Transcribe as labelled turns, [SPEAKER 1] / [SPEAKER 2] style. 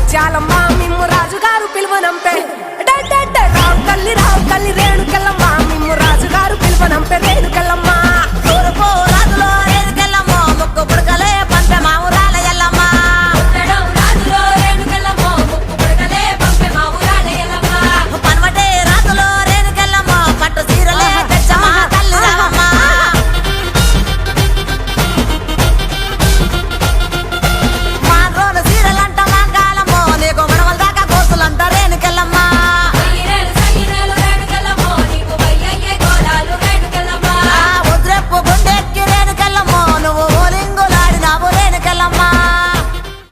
[SPEAKER 1] ముత్యాలమ్మ మిమ్ము రాజుగారు పిలువనంపే రావు తల్లి రేణుకెళ్ళమ్మ మిమ్ము రాజుగారు పిలువనంపే రేణుకెళ్ళ